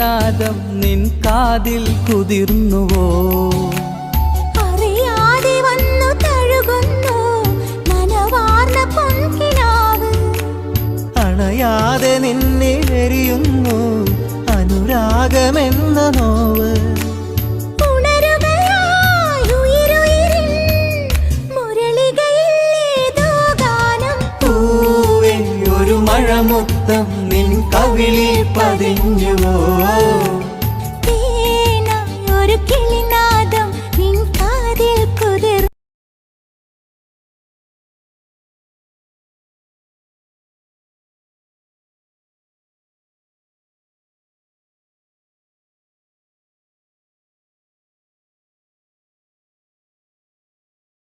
നാദം നിൻ കാതിൽ കുതിർന്നുവോ? അറിയാതെ വന്നു തഴുകുന്നു നനവാർന്ന പൊൻകിനാവ്. അണയാതെ നിന്നെ എരിയുന്നു അനുരാഗമെന്ന നോവ്. മഴമുത്തം നിൻ കവിളിൽ പതിഞ്ഞുവോ?